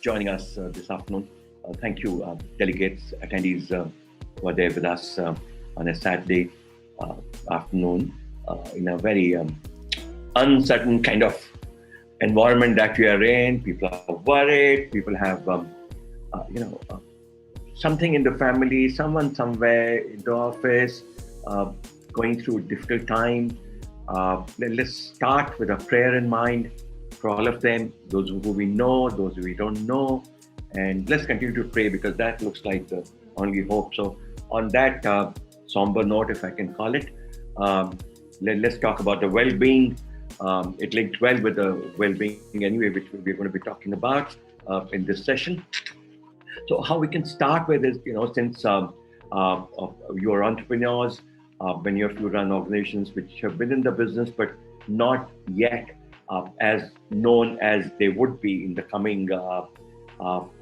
joining us this afternoon. Thank you, delegates, attendees who are there with us on a Saturday uh, afternoon in a very uncertain kind of environment that we are in. People are worried. People have, something in the family, someone somewhere in the office uh, going through a difficult time. Let's start with a prayer in mind for all of them, those who we know, those who we don't know, and let's continue to pray because that looks like the only hope. So, on that somber note, if I can call it, let's talk about the well-being. It linked well with the well-being anyway, which we're going to be talking about in this session. So how we can start with is, since you're entrepreneurs, many of you run organizations which have been in the business, but not yet as known as they would be in the coming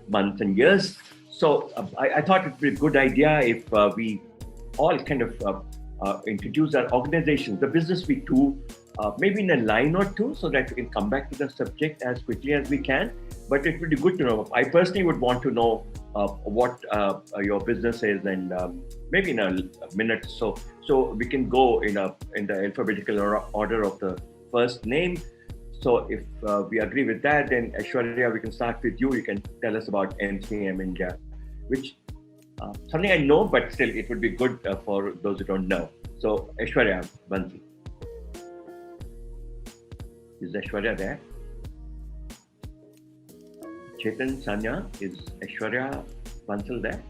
months and years. So I thought it would be a good idea if we all kind of introduce our organizations, the business we do, maybe in a line or two, so that we can come back to the subject as quickly as we can. But it would be good to know. I personally would want to know what your business is, and maybe in a minute, so we can go in the alphabetical order of the first name. So if we agree with that, then Aishwarya, we can start with you. You can tell us about MCM India, which something I know, but still it would be good for those who don't know. So Aishwarya Bansal. Is Aishwarya there? Chetan, Sanya, is Aishwarya Bansal there?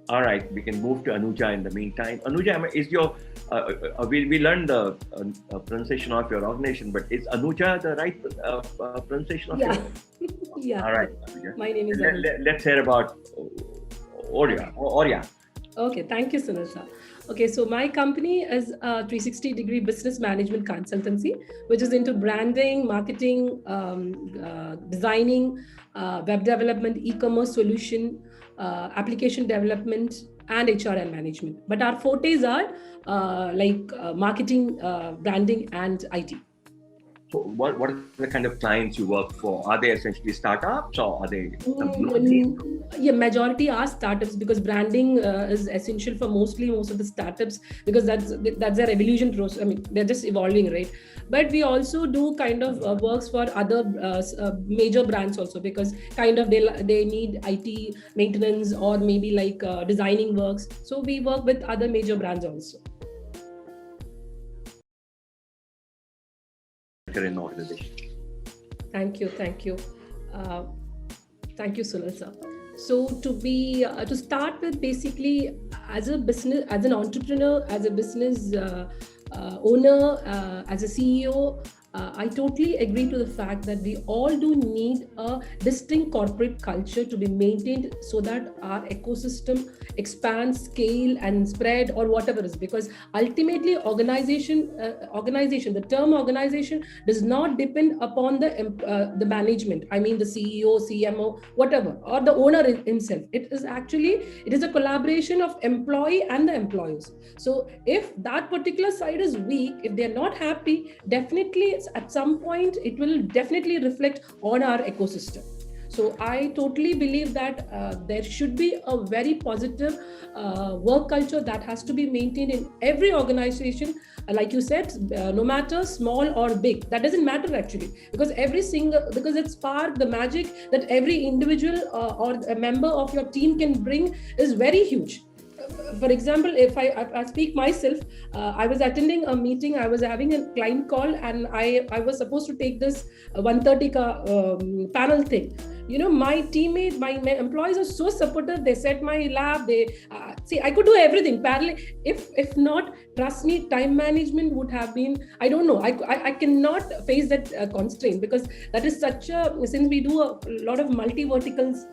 All right, we can move to Anuja in the meantime. Anuja, is your, we learned the pronunciation of your organization, but is Anuja the right pronunciation of your? Yeah. All right, Anuja. My name is Anuja. Let's hear about Orya. Okay, thank you, Sunil sir. Okay, so my company is a 360-degree business management consultancy, which is into branding, marketing, designing, web development, e-commerce solution, application development, and HRM management. But our fortes are marketing, branding, and IT. So what are the kind of clients you work for? Are they essentially startups, or are they? Yeah, majority are startups, because branding is essential for most of the startups, because that's their evolution process. I mean, they're just evolving, right? But we also do kind of works for other major brands also, because kind of they need IT maintenance or maybe like designing works. So we work with other major brands also. In organization. Thank you, Sunil sir. So to start with, basically, as a business, as an entrepreneur, as a business owner, as a CEO, I totally agree to the fact that we all do need a distinct corporate culture to be maintained, so that our ecosystem expands, scale, and spread, or whatever it is. Because ultimately, the term organization does not depend upon the management. I mean, the CEO, CMO, whatever, or the owner himself. It is a collaboration of employee and the employers. So if that particular side is weak, if they're not happy, definitely at some point it will definitely reflect on our ecosystem. So I totally believe that there should be a very positive work culture that has to be maintained in every organization. Like you said, no matter small or big, that doesn't matter actually, because because it's part the magic that every individual or a member of your team can bring is very huge. For example, if I speak myself, I was attending a meeting, I was having a client call, and I was supposed to take this 130 panel thing. My teammate, my employees are so supportive. They set my lab. They see, I could do everything parallel. If not, trust me, time management would have been, I don't know. I cannot face that constraint, because that is since we do a lot of multi-verticals,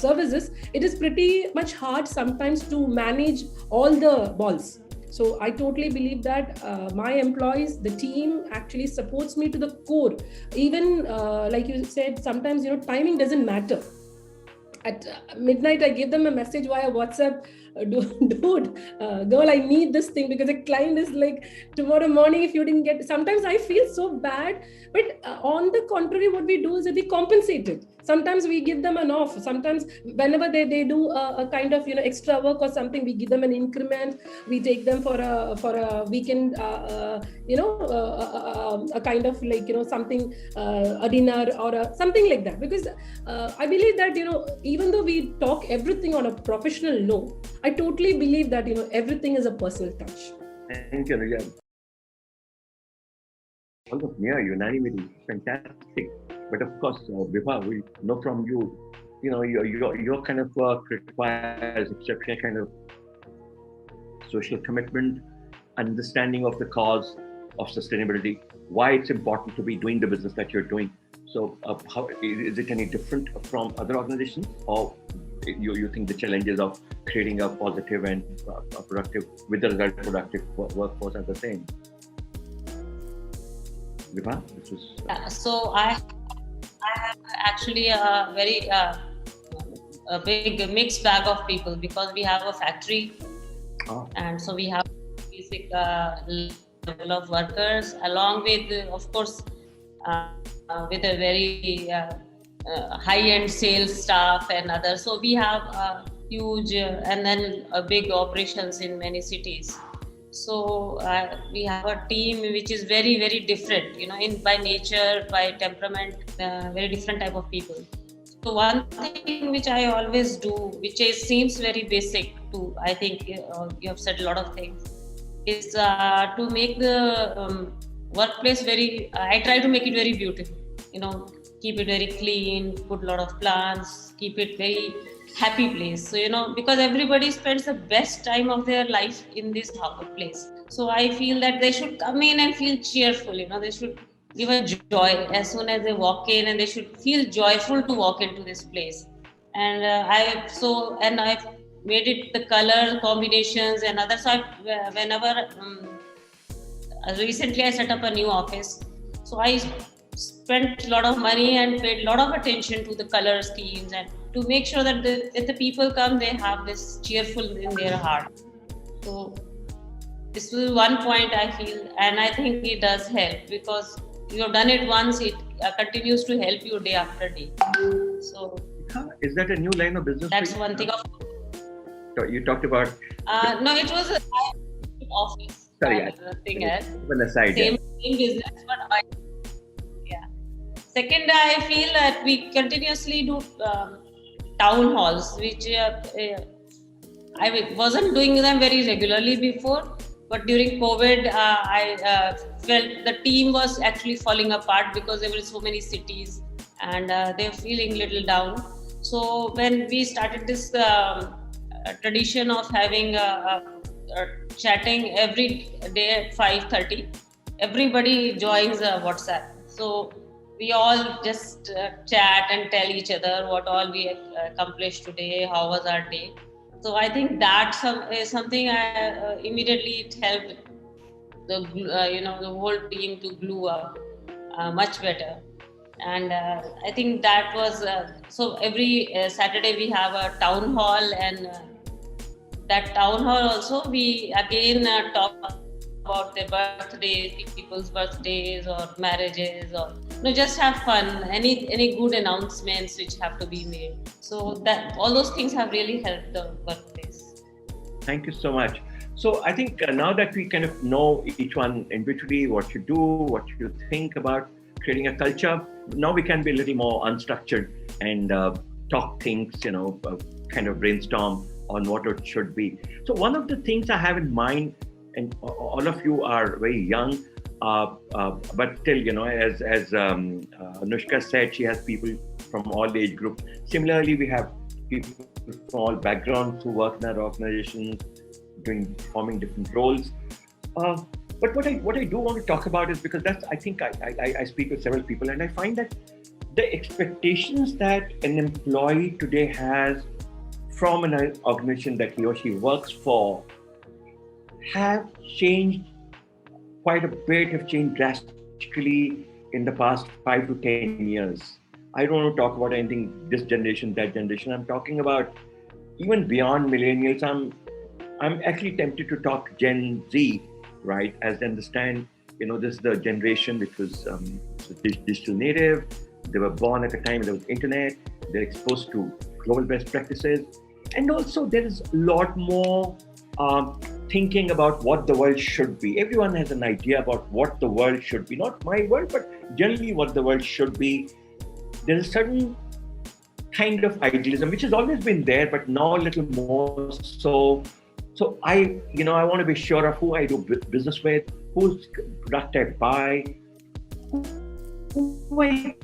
services, it is pretty much hard sometimes to manage all the balls. So I totally believe that my employees, the team actually supports me to the core. Even like you said, sometimes timing doesn't matter. at midnight I give them a message via WhatsApp, dude, girl, I need this thing because a client is like, tomorrow morning if you didn't get. Sometimes I feel so bad, but on the contrary, what we do is that we compensate it. Sometimes we give them an off. Sometimes whenever they do a kind of extra work or something, we give them an increment. We take them for a weekend, a kind of like something, a dinner or something like that. Because I believe that even though we talk everything on a professional note, I totally believe that everything is a personal touch. Thank you, Anuja. All of near unanimity, fantastic. But of course, Vibha, we know from you, your kind of work requires exceptional kind of social commitment, understanding of the cause of sustainability, why it's important to be doing the business that you're doing. So, how is it any different from other organizations, or you think the challenges of creating a positive and productive, with the result productive workforce are the same? Vibha, this is. So I have actually a very a big mixed bag of people, because we have a factory, and so we have basic level of workers, along with, of course, with a very high-end sales staff and others. So we have huge and then big operations in many cities. So we have a team which is very, very different, by nature, by temperament, very different type of people. So one thing which I always do, which seems very basic to, I think you have said a lot of things, is to make the workplace I try to make it very beautiful, keep it very clean, put a lot of plants, keep it very happy place. So, because everybody spends the best time of their life in this place. So I feel that they should come in and feel cheerful, they should give a joy as soon as they walk in, and they should feel joyful to walk into this place. And I've made it the color combinations and others. So whenever recently I set up a new office, so I spent a lot of money and paid a lot of attention to the color schemes, and to make sure that if the people come, they have this cheerful in their heart. So this is one point I feel, and I think it does help, because you have done it once, it continues to help you day after day. So is that a new line of business? That's one thing. You talked about. No, it was an office. Sorry, nothing else. Aside, same business, but second, I feel that we continuously do town halls, which I wasn't doing them very regularly before, but during COVID, I felt the team was actually falling apart, because there were so many cities and they were feeling a little down. So when we started this tradition of having chatting every day at 5:30, everybody joins WhatsApp. So we all just chat and tell each other what all we accomplished today, how was our day. So I think that is something immediately it helped the whole team to glue up much better. And I think that was so every Saturday we have a town hall, and that town hall also we again talk about their birthdays, people's birthdays or marriages, or just have fun. Any good announcements which have to be made. So that all those things have really helped the workplace. Thank you so much. So I think now that we kind of know each one individually, what you do, what you think about creating a culture, now we can be a little more unstructured and talk things, kind of brainstorm on what it should be. So one of the things I have in mind, and all of you are very young, but still, as Anushka said, she has people from all age groups. Similarly, we have people from all backgrounds who work in our organizations, performing different roles. But what I do want to talk about is, because I think I speak with several people, and I find that the expectations that an employee today has from an organization that he or she works for have changed quite a bit, have changed drastically in the past 5 to 10 years. I don't want to talk about anything this generation, that generation. I'm talking about even beyond millennials. I'm actually tempted to talk Gen Z, right? As they understand, this is the generation which was digital native. They were born at a time when there was internet. They're exposed to global best practices, and also there is a lot more thinking about what the world should be. Everyone has an idea about what the world should be. Not my world, but generally what the world should be. There's a certain kind of idealism which has always been there, but now a little more so. So I want to be sure of who I do business with, whose product I buy, who I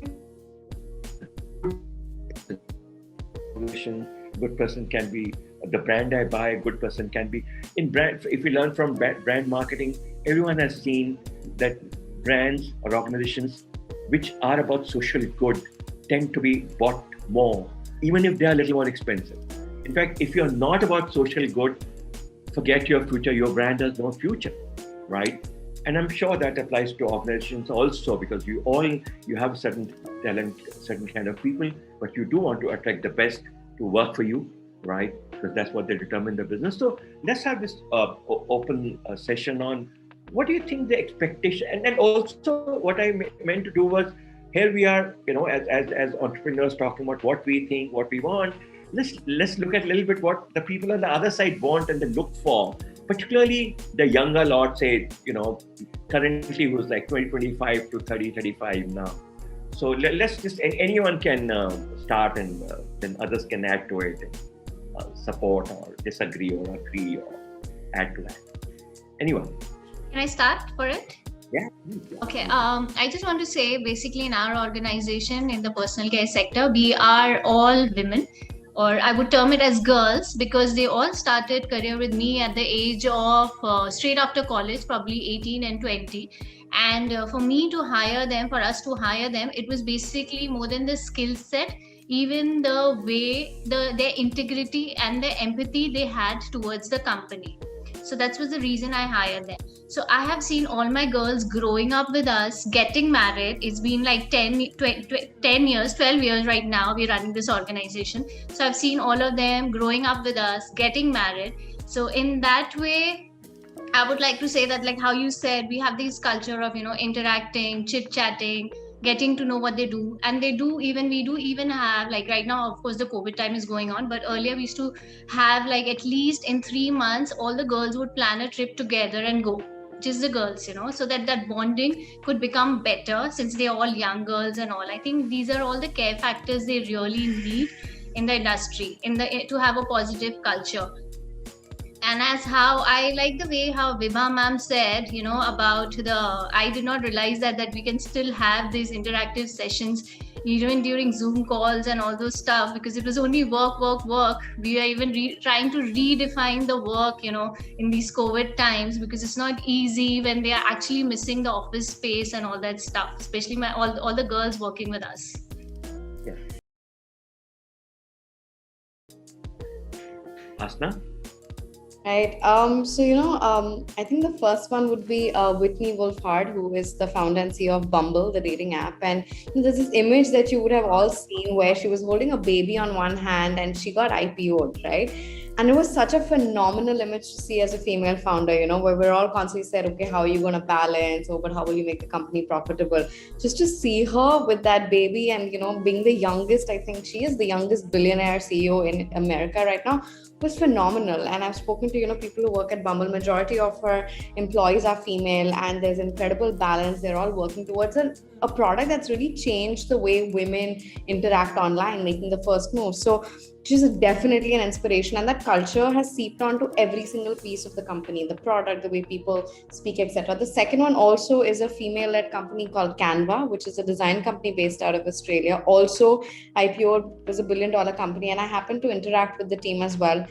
good person can be the brand I buy, a good person can be in brand. If we learn from brand marketing, everyone has seen that brands or organizations which are about social good tend to be bought more, even if they are a little more expensive. In fact, if you're not about social good, forget your future. Your brand has no future, right? And I'm sure that applies to organizations also, because you have certain talent, certain kind of people, but you do want to attract the best to work for you, right? Because that's what they determine the business. So let's have this open session on what do you think the expectation, and also what I meant to do was, here we are, as entrepreneurs talking about what we think, what we want. Let's look at a little bit what the people on the other side want and they look for. Particularly the younger lot, say, currently who's like 25 to 30, 35 now. So let's just, anyone can start, and then others can add to it, and support or disagree or agree or add to that. Anyone? Can I start for it? Yeah. Okay. I just want to say, basically, in our organization, in the personal care sector, we are all women, or I would term it as girls, because they all started career with me at the age of straight after college, probably 18 and 20. And for us to hire them, it was basically more than the skill set, even the way, their integrity and the empathy they had towards the company. So that was the reason I hired them. So I have seen all my girls growing up with us, getting married. It's been like 10 years, 12 years right now. We're running this organization. So I've seen all of them growing up with us, getting married. So in that way, I would like to say that, like how you said, we have this culture of, interacting, chit-chatting, getting to know what they do. And we do even have, like right now, of course, the COVID time is going on, but earlier we used to have, like, at least in 3 months, all the girls would plan a trip together and go, just the girls, so that bonding could become better, since they're all young girls and all. I think these are all the care factors they really need in the industry, to have a positive culture. And as how I like the way how Vibha ma'am said, about I did not realize that we can still have these interactive sessions, even during Zoom calls and all those stuff, because it was only work. We are even trying to redefine the work, in these COVID times, because it's not easy when they are actually missing the office space and all that stuff, especially all the girls working with us. Yeah. Asna? Right. I think the first one would be Whitney Wolf-Hard, who is the founder and CEO of Bumble, the dating app. And there's this image that you would have all seen where she was holding a baby on one hand and she got IPO'd, right? And it was such a phenomenal image to see as a female founder, where we're all constantly said, okay, how are you going to balance? But how will you make the company profitable? Just to see her with that baby and, being the youngest, I think she is the youngest billionaire CEO in America right now, was phenomenal. And I've spoken to people who work at Bumble. Majority of her employees are female, and there's incredible balance. They're all working towards a product that's really changed the way women interact online, making the first move. So she's definitely an inspiration, and that culture has seeped onto every single piece of the company, the product, the way people speak, etc. The second one also is a female-led company called Canva, which is a design company based out of Australia. Also IPO, was $1 billion company, and I happened to interact with the team as well.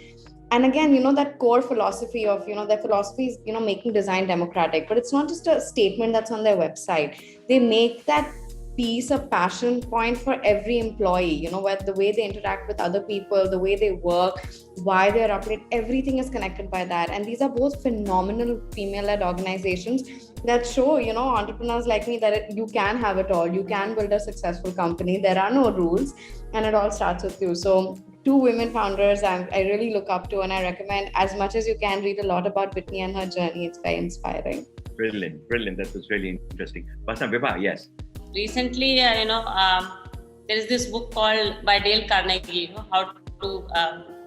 And again, that core philosophy of, their philosophy is, making design democratic, but it's not just a statement that's on their website. They make that piece, a passion point for every employee, you know, where the way they interact with other people, the way they work, why they're updated, everything is connected by that. And these are both phenomenal female-led organizations that show, you know, entrepreneurs like me that you can have it all. You can build a successful company. There are no rules, and it all starts with you. So two women founders I really look up to, and I recommend as much as you can read a lot about Whitney and her journey. It's very inspiring. Brilliant. That was really interesting. Basna, Vibha, yes. Recently, there is this book called by Dale Carnegie, you know, how to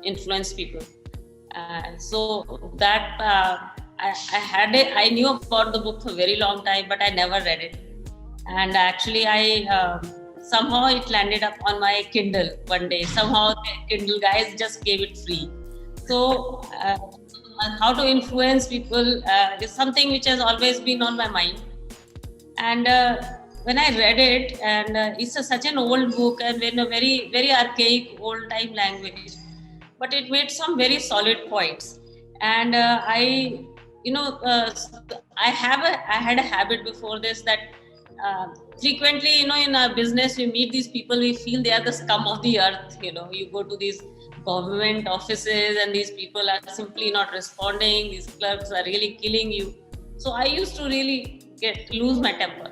influence people. So that I knew about the book for a very long time, but I never read it. And actually, somehow it landed up on my Kindle one day. Somehow the Kindle guys just gave it free. So how to influence people is something which has always been on my mind. And when I read it, and it's such an old book and in a very, very archaic, old-time language, but it made some very solid points. And I had a habit before this that frequently, you know, in our business, we meet these people, we feel they are the scum of the earth. You know, you go to these government offices and these people are simply not responding. These clerks are really killing you. So I used to really lose my temper.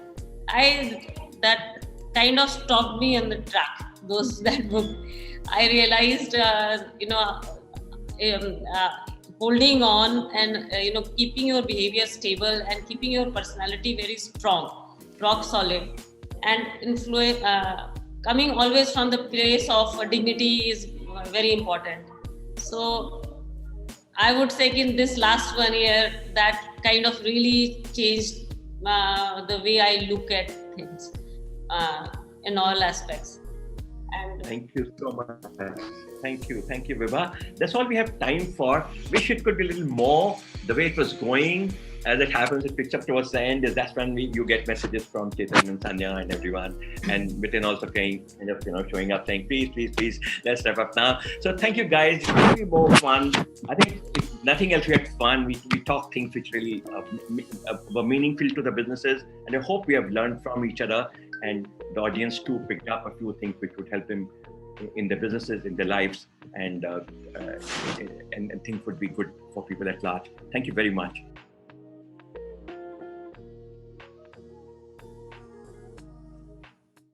That kind of stopped me on the track. That book, I realized, holding on and keeping your behavior stable and keeping your personality very strong, rock solid, and coming always from the place of dignity is very important. So I would say in this last 1 year, that kind of really changed the way I look at things in all aspects. And thank you so much. Thank you, Vibha. That's all we have time for. Wish it could be a little more. The way it was going, as it happens, it picks up towards the end. That's when you get messages from Chetan and Sanya and everyone, and Bitin also showing up saying, please, let's wrap up now. So thank you guys. It will be more fun. I think if nothing else, we had fun. We talked things which really were meaningful to the businesses, and I hope we have learned from each other, and the audience too picked up a few things which would help them in their businesses, in their lives, and things would be good for people at large. Thank you very much.